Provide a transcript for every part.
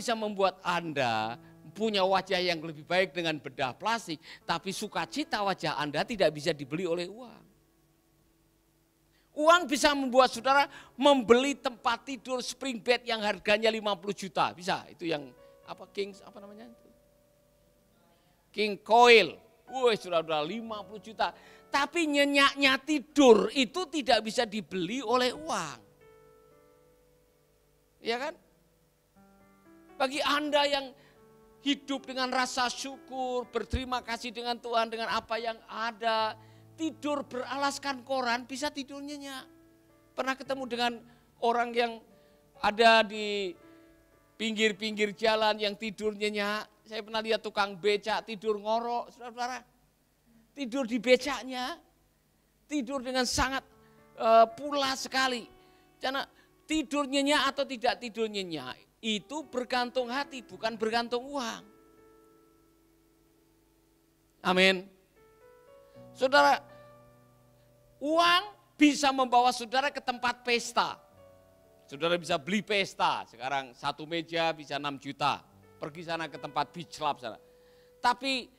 bisa membuat Anda punya wajah yang lebih baik dengan bedah plastik, tapi sukacita wajah Anda tidak bisa dibeli oleh uang. Uang bisa membuat saudara membeli tempat tidur spring bed yang harganya 50 juta. Bisa, itu yang apa King apa namanya? King Coil. Wih, saudara 50 juta. Tapi nyenyaknya tidur itu tidak bisa dibeli oleh uang. Iya kan? Bagi Anda yang hidup dengan rasa syukur, berterima kasih dengan Tuhan dengan apa yang ada, tidur beralaskan koran bisa tidur nyenyak. Pernah ketemu dengan orang yang ada di pinggir-pinggir jalan yang tidur nyenyak. Saya pernah lihat tukang becak tidur ngorok, saudara-saudara. Tidur di becaknya, tidur dengan sangat pulas sekali. Karena tidur nyenyak atau tidak tidur nyenyak itu bergantung hati, bukan bergantung uang. Amin. Saudara, uang bisa membawa saudara ke tempat pesta. Saudara bisa beli pesta, sekarang satu meja bisa 6 juta. Pergi sana ke tempat beach club sana. Tapi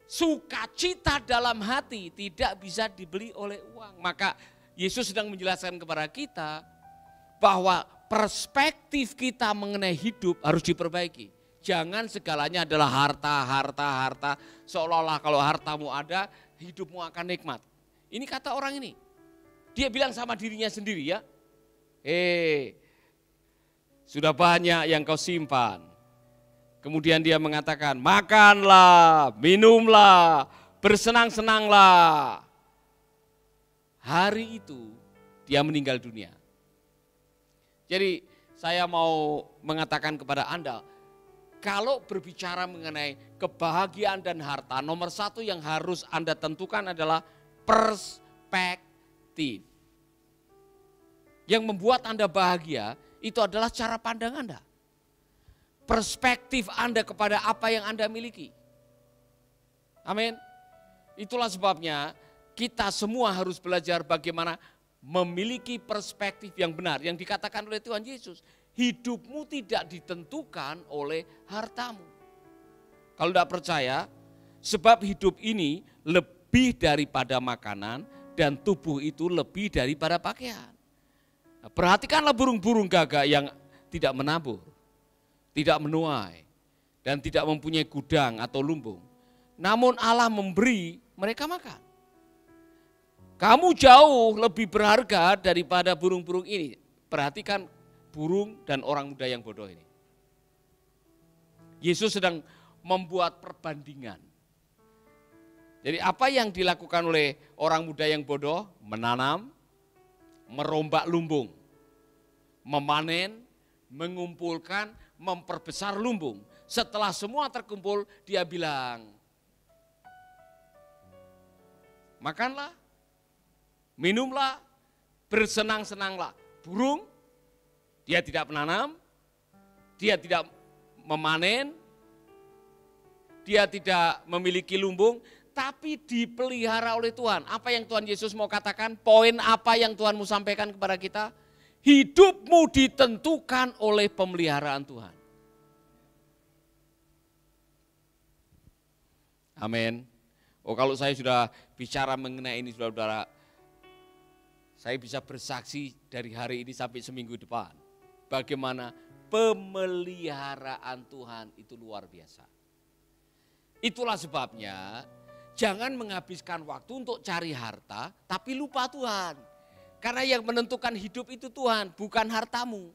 sukacita dalam hati tidak bisa dibeli oleh uang. Maka Yesus sedang menjelaskan kepada kita bahwa perspektif kita mengenai hidup harus diperbaiki. Jangan segalanya adalah harta. Seolah-olah kalau hartamu ada, hidupmu akan nikmat. Ini kata orang ini. Dia bilang sama dirinya sendiri ya. Sudah banyak yang kau simpan. Kemudian dia mengatakan, makanlah, minumlah, bersenang-senanglah. Hari itu dia meninggal dunia. Jadi saya mau mengatakan kepada Anda, kalau berbicara mengenai kebahagiaan dan harta, nomor satu yang harus Anda tentukan adalah perspektif. Yang membuat Anda bahagia itu adalah cara pandang Anda. Perspektif Anda kepada apa yang Anda miliki. Amin. Itulah sebabnya kita semua harus belajar bagaimana memiliki perspektif yang benar. Yang dikatakan oleh Tuhan Yesus, hidupmu tidak ditentukan oleh hartamu. Kalau tidak percaya, sebab hidup ini lebih daripada makanan dan tubuh itu lebih daripada pakaian. Nah, perhatikanlah burung-burung gagak yang tidak menabur, tidak menuai, dan tidak mempunyai gudang atau lumbung. Namun Allah memberi mereka makan. Kamu jauh lebih berharga daripada burung-burung ini. Perhatikan burung dan orang muda yang bodoh ini. Yesus sedang membuat perbandingan. Jadi apa yang dilakukan oleh orang muda yang bodoh? Menanam, merombak lumbung, memanen, mengumpulkan, memperbesar lumbung. Setelah semua terkumpul, dia bilang, makanlah, minumlah, bersenang-senanglah. Burung, dia tidak menanam, dia tidak memanen, dia tidak memiliki lumbung, tapi dipelihara oleh Tuhan. Apa yang Tuhan Yesus mau katakan? Poin apa yang Tuhan mau sampaikan kepada kita? Hidupmu ditentukan oleh pemeliharaan Tuhan. Amin. Oh, kalau saya sudah bicara mengenai ini, saudara-saudara, saya bisa bersaksi dari hari ini sampai seminggu depan. Bagaimana pemeliharaan Tuhan itu luar biasa. Itulah sebabnya jangan menghabiskan waktu untuk cari harta, tapi lupa Tuhan. Karena yang menentukan hidup itu Tuhan, bukan hartamu.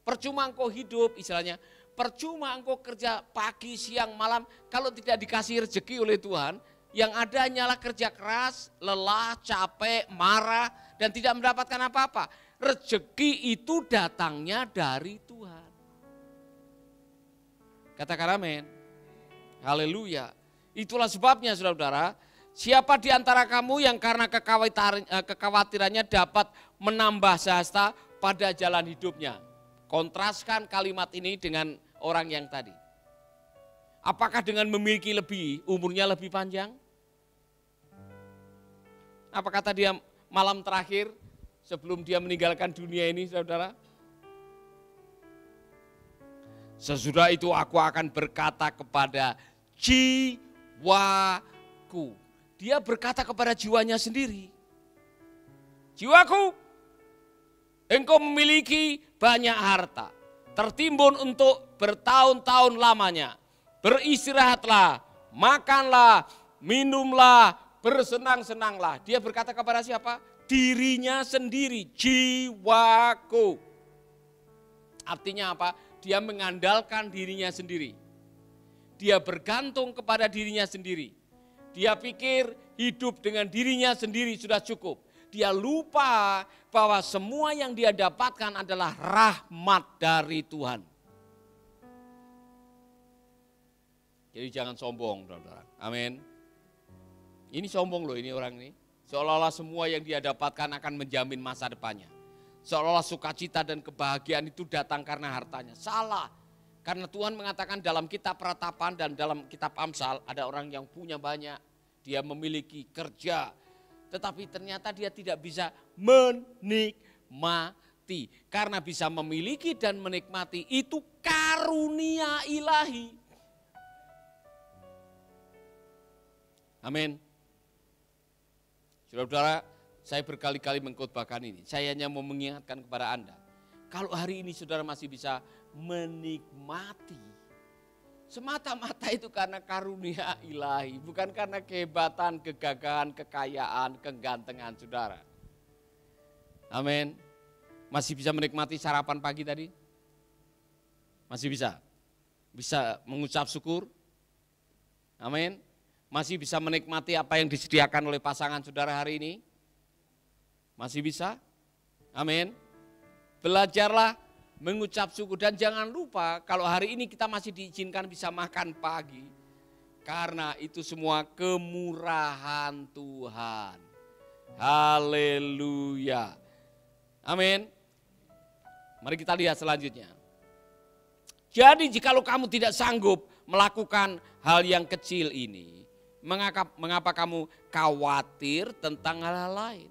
Percuma engkau hidup, istilahnya, percuma engkau kerja pagi, siang, malam, kalau tidak dikasih rezeki oleh Tuhan, yang ada hanyalah kerja keras, lelah, capek, marah, dan tidak mendapatkan apa-apa. Rezeki itu datangnya dari Tuhan. Katakan amin. Haleluya. Itulah sebabnya saudara-saudara, siapa di antara kamu yang karena kekhawatirannya dapat menambah sehasta pada jalan hidupnya? Kontraskan kalimat ini dengan orang yang tadi. Apakah dengan memiliki lebih, umurnya lebih panjang? Apa kata dia malam terakhir sebelum dia meninggalkan dunia ini, saudara? Sesudah itu aku akan berkata kepada jiwaku. Dia berkata kepada jiwanya sendiri. Jiwaku, engkau memiliki banyak harta. Tertimbun untuk bertahun-tahun lamanya. Beristirahatlah, makanlah, minumlah, bersenang-senanglah. Dia berkata kepada siapa? Dirinya sendiri, jiwaku. Artinya apa? Dia mengandalkan dirinya sendiri. Dia bergantung kepada dirinya sendiri. Dia pikir hidup dengan dirinya sendiri sudah cukup. Dia lupa bahwa semua yang dia dapatkan adalah rahmat dari Tuhan. Jadi jangan sombong, saudara. Amin. Ini sombong loh ini orang ini. Seolah-olah semua yang dia dapatkan akan menjamin masa depannya. Seolah-olah sukacita dan kebahagiaan itu datang karena hartanya. Salah. Karena Tuhan mengatakan dalam kitab Peratapan dan dalam kitab Amsal ada orang yang punya banyak. Dia memiliki kerja. Tetapi ternyata dia tidak bisa menikmati. Karena bisa memiliki dan menikmati itu karunia ilahi. Amin. Saudara-saudara, saya berkali-kali mengkhotbahkan ini. Saya hanya mau mengingatkan kepada Anda. Kalau hari ini saudara masih bisa menikmati. Semata-mata itu karena karunia ilahi. Bukan karena kehebatan, kegagahan, kekayaan, kegantengan saudara. Amin. Masih bisa menikmati sarapan pagi tadi? Masih bisa? Bisa mengucap syukur? Amin. Masih bisa menikmati apa yang disediakan oleh pasangan saudara hari ini? Masih bisa? Amin. Belajarlah mengucap syukur dan jangan lupa kalau hari ini kita masih diizinkan bisa makan pagi. Karena itu semua kemurahan Tuhan. Haleluya. Amin. Mari kita lihat selanjutnya. Jadi jikalau kamu tidak sanggup melakukan hal yang kecil ini, mengapa kamu khawatir tentang hal-hal lain?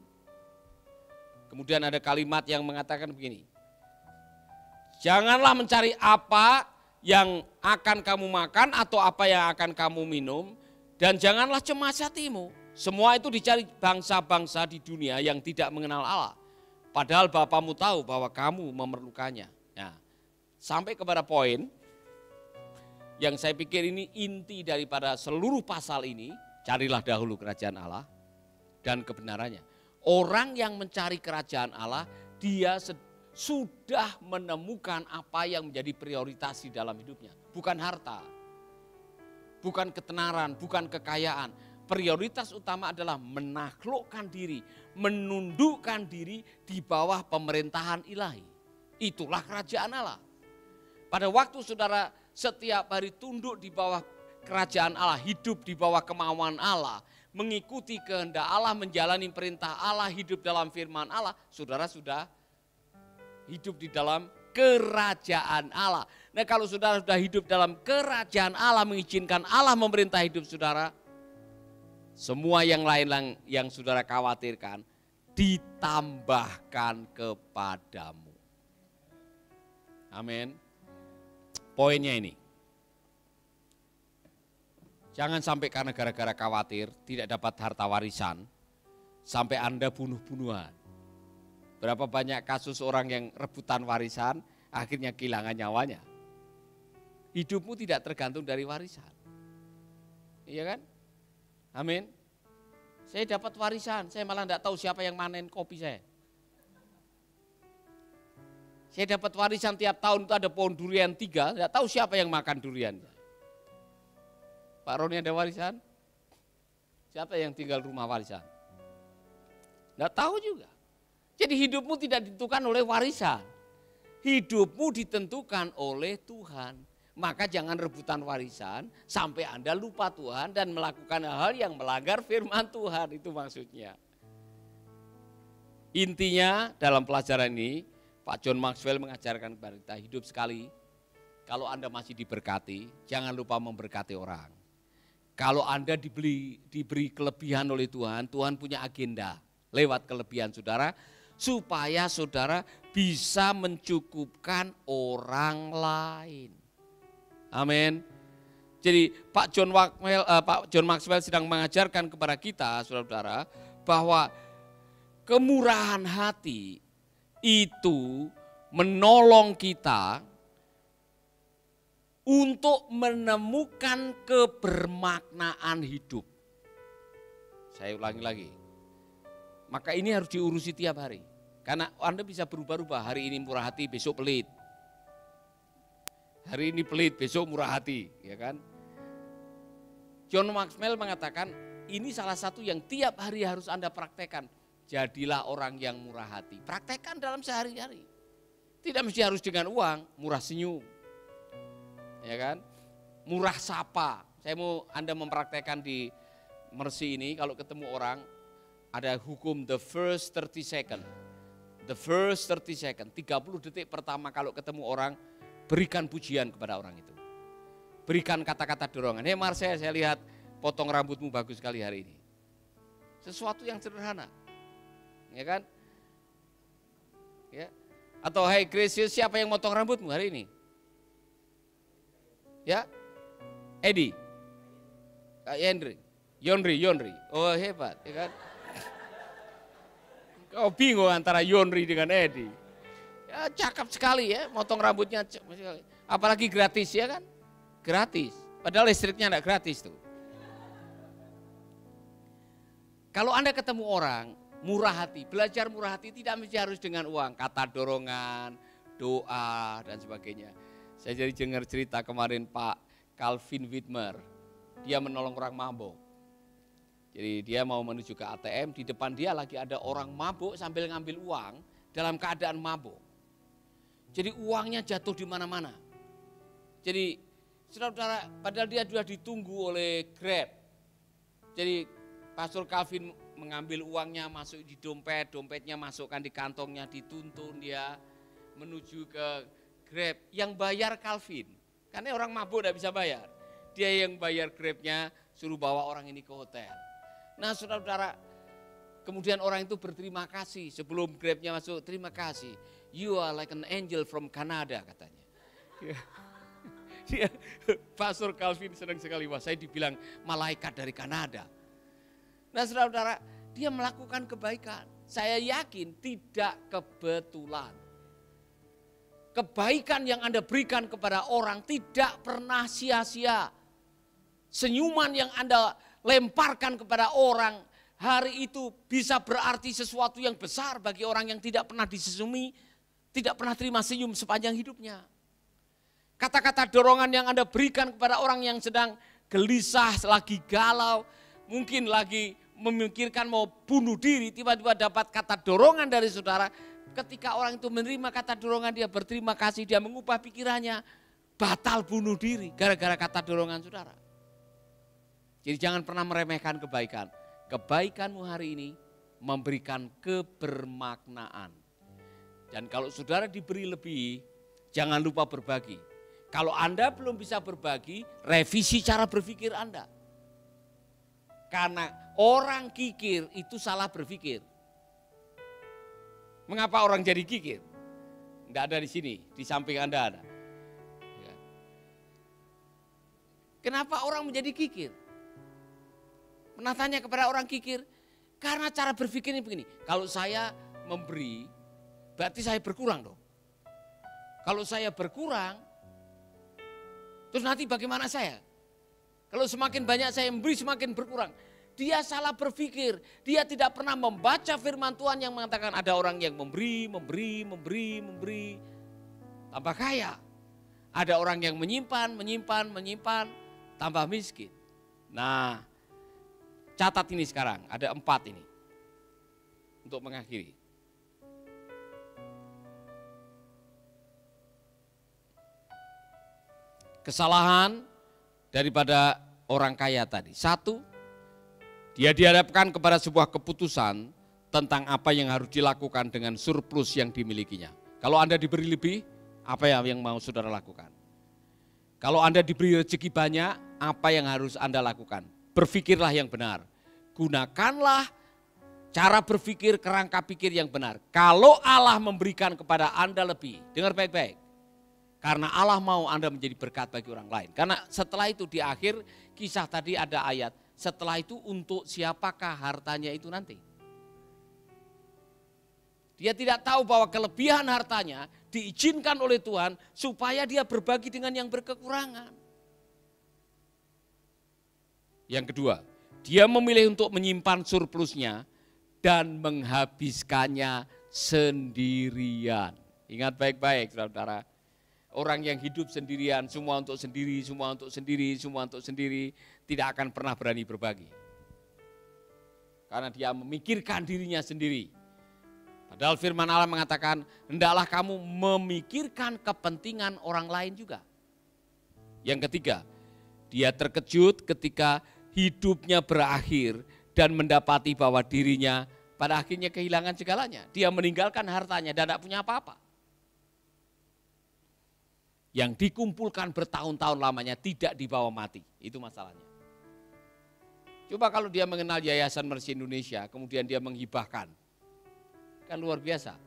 Kemudian ada kalimat yang mengatakan begini. Janganlah mencari apa yang akan kamu makan atau apa yang akan kamu minum. Dan janganlah cemas hatimu. Semua itu dicari bangsa-bangsa di dunia yang tidak mengenal Allah. Padahal Bapamu tahu bahwa kamu memerlukannya. Nah, sampai kepada poin yang saya pikir ini inti daripada seluruh pasal ini, carilah dahulu kerajaan Allah dan kebenarannya. Orang yang mencari kerajaan Allah, dia sudah menemukan apa yang menjadi prioritas di dalam hidupnya. Bukan harta, bukan ketenaran, bukan kekayaan. Prioritas utama adalah menaklukkan diri, menundukkan diri di bawah pemerintahan ilahi. Itulah kerajaan Allah. Pada waktu saudara setiap hari tunduk di bawah kerajaan Allah, hidup di bawah kemauan Allah, mengikuti kehendak Allah, menjalani perintah Allah, hidup dalam firman Allah, saudara sudah hidup di dalam kerajaan Allah. Nah kalau saudara sudah hidup dalam kerajaan Allah, mengizinkan Allah memerintah hidup saudara, semua yang lain yang saudara khawatirkan ditambahkan kepadamu. Amin. Poinnya ini, jangan sampai karena gara-gara khawatir tidak dapat harta warisan, sampai Anda bunuh-bunuhan. Berapa banyak kasus orang yang rebutan warisan, akhirnya kehilangan nyawanya. Hidupmu tidak tergantung dari warisan. Iya kan? Amin. Saya dapat warisan, saya malah tidak tahu siapa yang manen kopi saya. Saya dapat warisan tiap tahun itu ada pohon durian 3, tidak tahu siapa yang makan durian. Pak Roni ada warisan? Siapa yang tinggal rumah warisan? Tidak tahu juga. Jadi hidupmu tidak ditentukan oleh warisan. Hidupmu ditentukan oleh Tuhan. Maka jangan rebutan warisan sampai Anda lupa Tuhan dan melakukan hal yang melanggar firman Tuhan. Itu maksudnya. Intinya dalam pelajaran ini, Pak John Maxwell mengajarkan kepada kita hidup sekali. Kalau Anda masih diberkati, jangan lupa memberkati orang. Kalau Anda diberi kelebihan oleh Tuhan, Tuhan punya agenda lewat kelebihan saudara, supaya saudara bisa mencukupkan orang lain. Amin. Jadi Pak John Maxwell sedang mengajarkan kepada kita, saudara-saudara, bahwa kemurahan hati itu menolong kita untuk menemukan kebermaknaan hidup. Saya ulangi lagi. Maka ini harus diurusi tiap hari. Karena Anda bisa berubah-ubah, hari ini murah hati, besok pelit. Hari ini pelit, besok murah hati, ya kan? John Maxwell mengatakan, ini salah satu yang tiap hari harus Anda praktekkan. Jadilah orang yang murah hati. Praktekkan dalam sehari-hari. Tidak mesti harus dengan uang, murah senyum. Ya kan? Murah sapa. Saya mau Anda mempraktekkan di Mercy ini, kalau ketemu orang, ada hukum the first 30 second. The first 30 second, 30 detik pertama kalau ketemu orang, berikan pujian kepada orang itu. Berikan kata-kata dorongan. Hei Marcel, saya lihat potong rambutmu bagus sekali hari ini. Sesuatu yang sederhana. Ya kan? Ya. Atau hey Gracious, siapa yang motong rambutmu hari ini? Ya? Edi. Yonri. Oh hebat, ya kan? Kau bingung antara Yonri dengan Edi. Ya cakep sekali ya, motong rambutnya. Apalagi gratis ya kan? Gratis. Padahal listriknya enggak gratis tuh. Kalau Anda ketemu orang, murah hati, belajar murah hati tidak mesti harus dengan uang. Kata dorongan, doa dan sebagainya. Saya jadi dengar cerita kemarin Pak Calvin Whitmer. Dia menolong orang mabuk. Jadi dia mau menuju ke ATM, di depan dia lagi ada orang mabuk sambil ngambil uang dalam keadaan mabuk. Jadi uangnya jatuh di mana-mana. Jadi saudara-saudara, padahal dia sudah ditunggu oleh Grab. Jadi Pastor Calvin mengambil uangnya masuk di dompet, dompetnya masukkan di kantongnya, dituntun dia menuju ke Grab. Yang bayar Calvin, karena orang mabuk tidak bisa bayar. Dia yang bayar Grabnya, suruh bawa orang ini ke hotel. Nah saudara-saudara, kemudian orang itu berterima kasih sebelum Grabnya masuk, terima kasih. You are like an angel from Canada katanya. Pastor Calvin senang sekali, wah saya dibilang malaikat dari Kanada. Nah saudara-saudara, dia melakukan kebaikan. Saya yakin tidak kebetulan. Kebaikan yang Anda berikan kepada orang tidak pernah sia-sia. Senyuman yang Anda lemparkan kepada orang hari itu bisa berarti sesuatu yang besar bagi orang yang tidak pernah disenyumi, tidak pernah terima senyum sepanjang hidupnya. Kata-kata dorongan yang Anda berikan kepada orang yang sedang gelisah, lagi galau, mungkin lagi memikirkan mau bunuh diri, tiba-tiba dapat kata dorongan dari saudara. Ketika orang itu menerima kata dorongan, dia berterima kasih, dia mengubah pikirannya, batal bunuh diri gara-gara kata dorongan saudara. Jadi jangan pernah meremehkan kebaikan. Kebaikanmu hari ini memberikan kebermaknaan. Dan kalau saudara diberi lebih, jangan lupa berbagi. Kalau Anda belum bisa berbagi, revisi cara berpikir Anda. Karena orang kikir itu salah berpikir. Mengapa orang jadi kikir? Tidak ada di sini, di samping Anda ada. Kenapa orang menjadi kikir? Pernah tanya kepada orang kikir? Karena cara berpikirnya begini, kalau saya memberi, berarti saya berkurang dong. Kalau saya berkurang, terus nanti bagaimana saya? Kalau semakin banyak saya memberi, semakin berkurang. Dia salah berpikir, dia tidak pernah membaca firman Tuhan yang mengatakan ada orang yang memberi, tambah kaya. Ada orang yang menyimpan, tambah miskin. Nah, catat ini sekarang, ada 4 ini untuk mengakhiri. Kesalahan daripada orang kaya tadi. 1, dia dihadapkan kepada sebuah keputusan tentang apa yang harus dilakukan dengan surplus yang dimilikinya. Kalau Anda diberi lebih, apa yang mau saudara lakukan? Kalau Anda diberi rezeki banyak, apa yang harus Anda lakukan? Berpikirlah yang benar. Gunakanlah cara berpikir, kerangka pikir yang benar. Kalau Allah memberikan kepada Anda lebih, dengar baik-baik. Karena Allah mau Anda menjadi berkat bagi orang lain. Karena setelah itu di akhir kisah tadi ada ayat, setelah itu untuk siapakah hartanya itu nanti. Dia tidak tahu bahwa kelebihan hartanya diizinkan oleh Tuhan supaya dia berbagi dengan yang berkekurangan. Yang kedua, dia memilih untuk menyimpan surplusnya dan menghabiskannya sendirian. Ingat baik-baik saudara. Orang yang hidup sendirian, semua untuk sendiri, semua untuk sendiri, semua untuk sendiri, tidak akan pernah berani berbagi. Karena dia memikirkan dirinya sendiri. Padahal firman Allah mengatakan, hendaklah kamu memikirkan kepentingan orang lain juga. Yang ketiga, dia terkejut ketika hidupnya berakhir dan mendapati bahwa dirinya pada akhirnya kehilangan segalanya. Dia meninggalkan hartanya dan tidak punya apa-apa. Yang dikumpulkan bertahun-tahun lamanya tidak dibawa mati. Itu masalahnya. Coba kalau dia mengenal Yayasan Mercy Indonesia, kemudian dia menghibahkan. Kan luar biasa.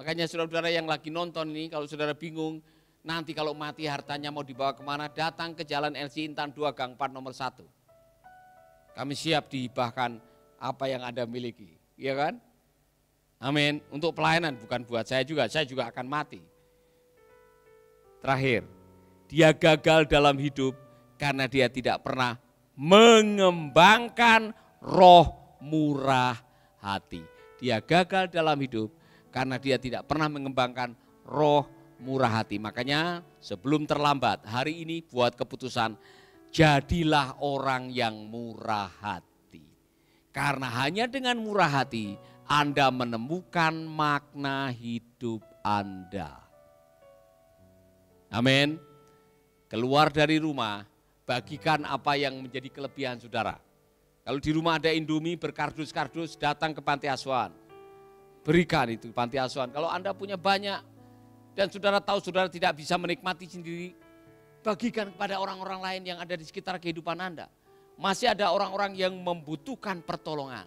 Makanya saudara-saudara yang lagi nonton ini, kalau saudara bingung, nanti kalau mati hartanya mau dibawa kemana, datang ke Jalan LC Intan 2 Gang 4 nomor 1. Kami siap dihibahkan apa yang Anda miliki. Iya kan? Amin. Untuk pelayanan, bukan buat saya juga akan mati. Terakhir, dia gagal dalam hidup karena dia tidak pernah mengembangkan roh murah hati. Dia gagal dalam hidup karena dia tidak pernah mengembangkan roh murah hati. Makanya sebelum terlambat, hari ini buat keputusan, jadilah orang yang murah hati. Karena hanya dengan murah hati, Anda menemukan makna hidup Anda. Amin. Keluar dari rumah, bagikan apa yang menjadi kelebihan saudara. Kalau di rumah ada Indomie berkardus-kardus, datang ke panti asuhan. Berikan itu panti asuhan. Kalau Anda punya banyak dan saudara tahu saudara tidak bisa menikmati sendiri, bagikan kepada orang-orang lain yang ada di sekitar kehidupan Anda. Masih ada orang-orang yang membutuhkan pertolongan.